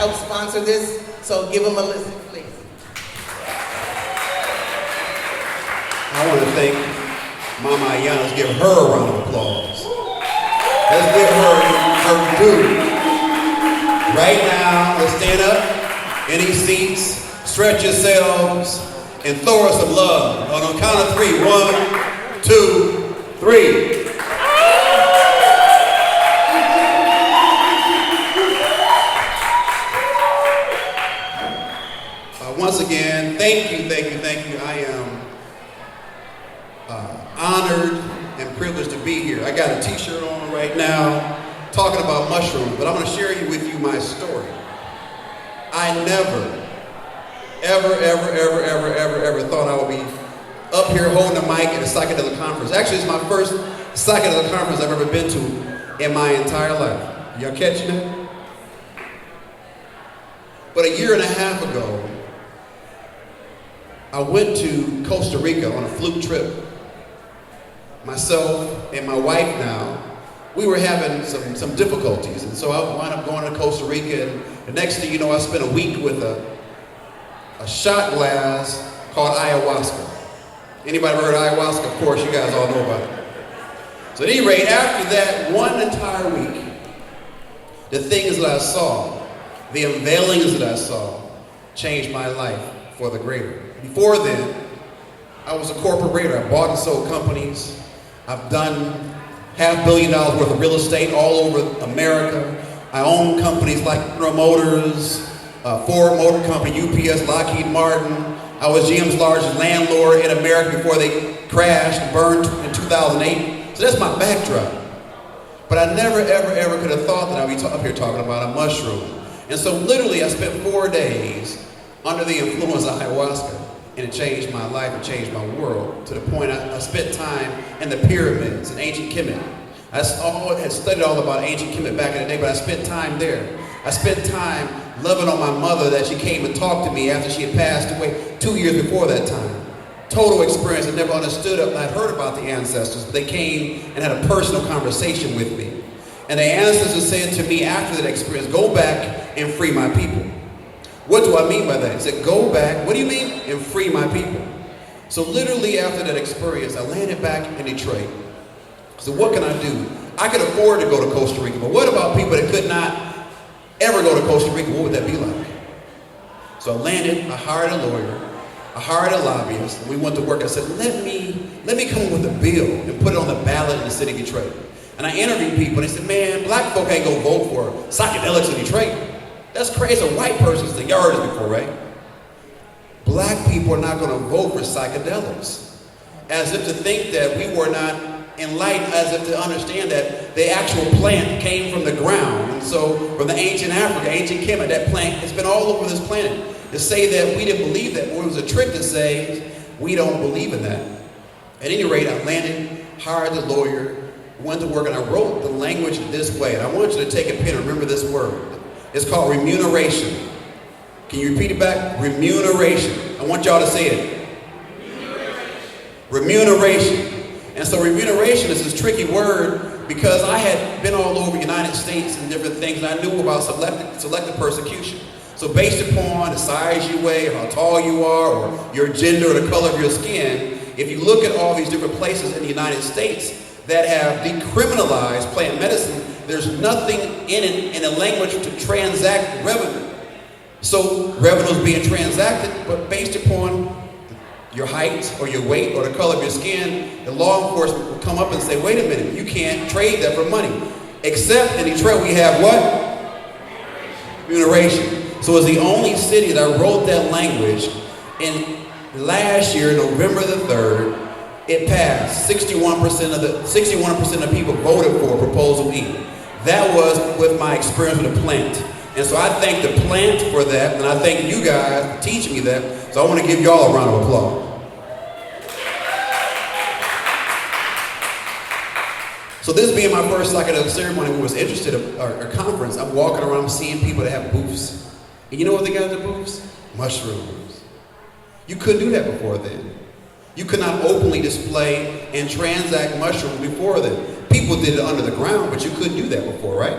helped sponsor this, so give them a listen, please. I want to thank Mama Ayana. Let's give her a round of applause. Let's give her due. Right now, let's stand up in these seats, stretch yourselves, and throw us some love. On the count of 3, 1, 2, 3. Once again, thank you. I am honored and privileged to be here. I got a t-shirt on right now talking about mushrooms, but I'm going to share with you my story. I never, ever thought I would be up here holding a mic at a psychedelic conference. Actually, it's my first psychedelic conference I've ever been to in my entire life. Y'all catching it? But a year and a half ago, I went to Costa Rica on a fluke trip. Myself and my wife now, we were having some difficulties. And so I wound up going to Costa Rica, and the next thing you know, I spent a week with a shot glass called ayahuasca. Anybody ever heard of ayahuasca? Of course, you guys all know about it. So at any rate, after that one entire week, the things that I saw, the unveilings that I saw, changed my life for the greater. Before then, I was a corporate raider. I bought and sold companies. I've done $500 million worth of real estate all over America. I own companies like General Motors, Ford Motor Company, UPS, Lockheed Martin. I was GM's largest landlord in America before they crashed and burned in 2008. So that's my backdrop. But I never, ever could have thought that I'd be up here talking about a mushroom. And so literally I spent 4 days under the influence of ayahuasca, and it changed my life, it changed my world, to the point I spent time in the pyramids in ancient Kemet. I had studied all about ancient Kemet back in the day, but I spent time there. I spent time loving on my mother that she came and talked to me after she had passed away 2 years before that time. Total experience. I never understood it, and I'd heard about the ancestors, but they came and had a personal conversation with me. And the ancestors said to me after that experience, go back and free my people. What do I mean by that? He said, go back, what do you mean? And free my people. So literally after that experience, I landed back in Detroit. So what can I do? I could afford to go to Costa Rica, but what about people that could not ever go to Costa Rica? What would that be like? So I landed, I hired a lawyer, I hired a lobbyist, and we went to work. I said, let me come up with a bill and put it on the ballot in the city of Detroit. And I interviewed people, and they said, man, black folk ain't gonna vote for psychedelics in Detroit. That's crazy. It's a white person's thing. Y'all heard this before, right? Black people are not going to vote for psychedelics. As if to think that we were not enlightened, as if to understand that the actual plant came from the ground. And so from the ancient Africa, ancient Kemet, that plant has been all over this planet. To say that we didn't believe that, or it was a trick to say we don't believe in that. At any rate, I landed, hired the lawyer, went to work, and I wrote the language this way. And I want you to take a pen and remember this word. It's called remuneration. Can you repeat it back? Remuneration. I want y'all to say it. Remuneration. And so remuneration is this tricky word because I had been all over the United States and different things, and I knew about selective persecution. So based upon the size you weigh, how tall you are, or your gender, or the color of your skin, if you look at all these different places in the United States that have decriminalized plant medicine, there's nothing in it in a language to transact revenue. So revenue is being transacted, but based upon your height or your weight or the color of your skin, the law enforcement will come up and say, wait a minute, you can't trade that for money. Except in Detroit we have what? Remuneration. So it's the only city that wrote that language. And last year, November the 3rd, it passed. 61% of people voted for Proposal E. That was with my experience with the plant. And so I thank the plant for that, and I thank you guys for teaching me that. So I want to give y'all a round of applause. So this being my first psychedelic ceremony, we was interested in our conference. I'm walking around seeing people that have booths. And you know what they got at the booths? Mushrooms. You couldn't do that before then. You could not openly display and transact mushrooms before then. People did it under the ground, but you couldn't do that before, right?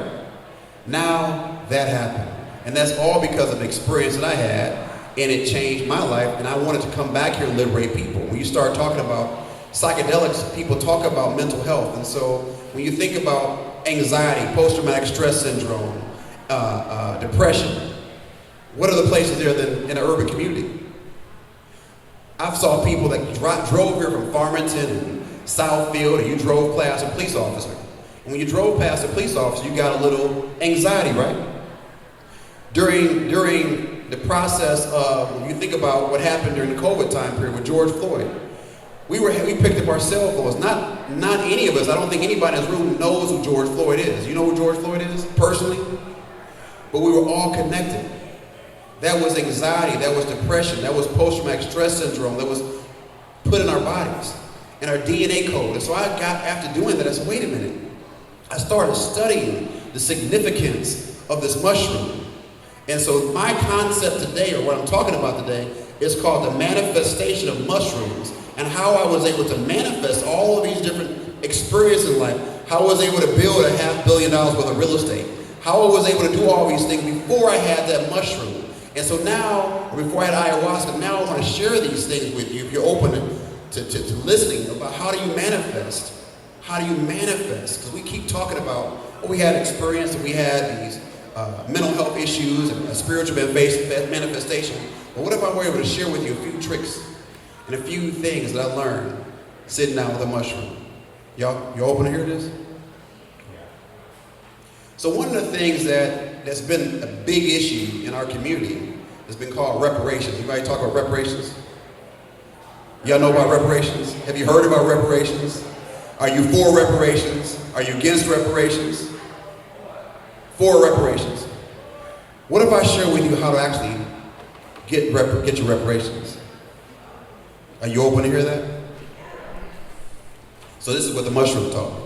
Now that happened. And that's all because of an experience that I had, and it changed my life, and I wanted to come back here and liberate people. When you start talking about psychedelics, people talk about mental health. And so when you think about anxiety, post-traumatic stress syndrome, depression, what are the places there than in an urban community? I've saw people that drove here from Farmington and Southfield, and you drove past a police officer. And when you drove past a police officer, you got a little anxiety, right? During the process of, when you think about what happened during the COVID time period with George Floyd, we picked up our cell phones. Not any of us, I don't think anybody in this room knows who George Floyd is. You know who George Floyd is, personally? But we were all connected. That was anxiety, that was depression, that was post-traumatic stress syndrome that was put in our bodies, in our DNA code. And so I got, after doing that, I said, wait a minute. I started studying the significance of this mushroom. And so my concept today, or what I'm talking about today, is called the manifestation of mushrooms, and how I was able to manifest all of these different experiences in life, how I was able to build $500 million worth of real estate, how I was able to do all these things before I had that mushroom. And so now, or before I had ayahuasca, now I want to share these things with you if you're open to listening about how do you manifest. How do you manifest? Because we keep talking about, oh, we had experience and we had these mental health issues and a spiritual manifestation. But what if I were able to share with you a few tricks and a few things that I learned sitting down with a mushroom? Y'all open to hear this? So one of the things that's been a big issue in our community has been called reparations. Anybody talk about reparations? Y'all know about reparations? Have you heard about reparations? Are you for reparations? Are you against reparations? For reparations. What if I share with you how to actually get your reparations? Are you open to hear that? So this is what the mushroom taught me.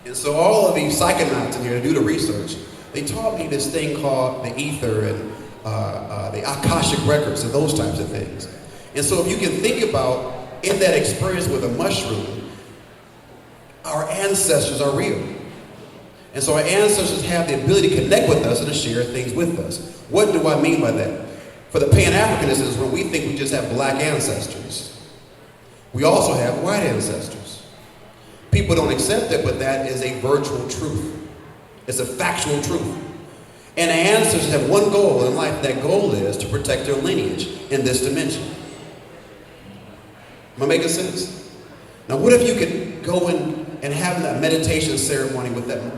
And so all of these psychonauts in here to do the research, they taught me this thing called the ether and the Akashic records and those types of things. And so if you can think about in that experience with a mushroom, our ancestors are real. And so our ancestors have the ability to connect with us and to share things with us. What do I mean by that? For the Pan-Africanists is when we think we just have black ancestors. We also have white ancestors. People don't accept it, but that is a virtual truth. It's a factual truth. And our ancestors have one goal in life. That goal is to protect their lineage in this dimension. Am I making sense? Now, what if you could go in and have that meditation ceremony with that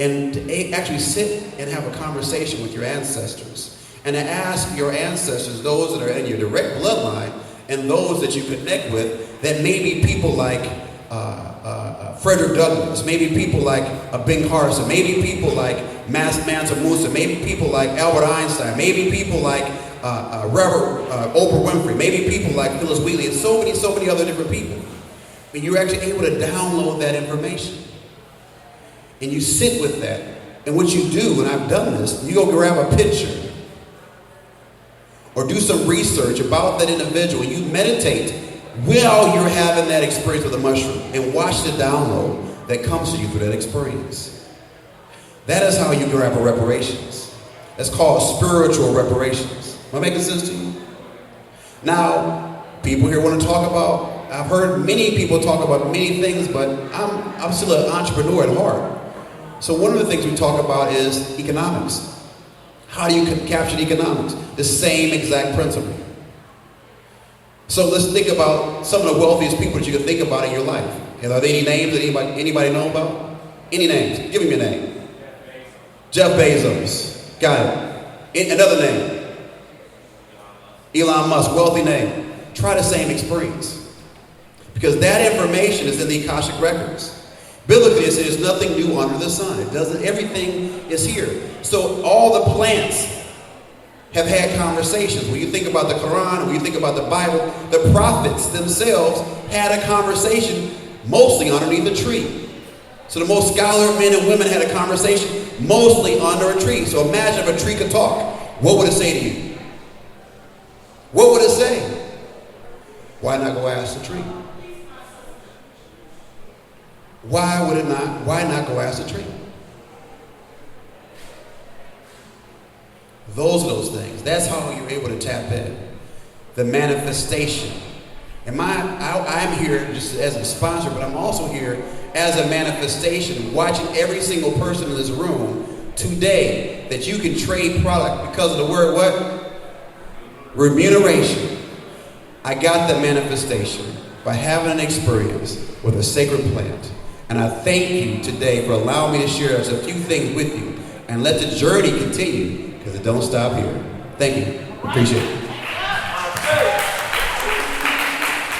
and to actually sit and have a conversation with your ancestors and to ask your ancestors, those that are in your direct bloodline and those that you connect with, that may be people like Frederick Douglass, maybe people like Bing Carson, maybe people like Mansa Musa, maybe people like Albert Einstein, maybe people like Reverend Oprah Winfrey, maybe people like Phyllis Wheatley, and so many other different people. And you're actually able to download that information. And you sit with that. And what you do, and I've done this, you go grab a picture or do some research about that individual. You meditate while you're having that experience with a mushroom and watch the download that comes to you through that experience. That is how you grab a reparations. That's called spiritual reparations. Am I making sense to you? Now, people here want to talk about, I've heard many people talk about many things, but I'm still an entrepreneur at heart. So one of the things we talk about is economics. How do you capture economics? The same exact principle. So let's think about some of the wealthiest people that you can think about in your life. And are there any names that anybody know about? Any names? Give me your name. Jeff Bezos. Got it. Another name. Elon Musk. Wealthy name. Try the same experience. Because that information is in the Akashic records. Biblically, it says there's nothing new under the sun. It doesn't. Everything is here. So all the plants have had conversations. When you think about the Quran, when you think about the Bible, the prophets themselves had a conversation mostly underneath a tree. So the most scholarly men and women had a conversation mostly under a tree. So imagine if a tree could talk. What would it say to you? What would it say? Why not go ask the tree? Why not go ask the tree? those things. That's how you're able to tap in. The manifestation. And I'm here just as a sponsor, but I'm also here as a manifestation, watching every single person in this room today that you can trade product because of the word what? Remuneration. I got the manifestation by having an experience with a sacred plant. And I thank you today for allowing me to share just a few things with you and let the journey continue because it don't stop here. Thank you. Appreciate it.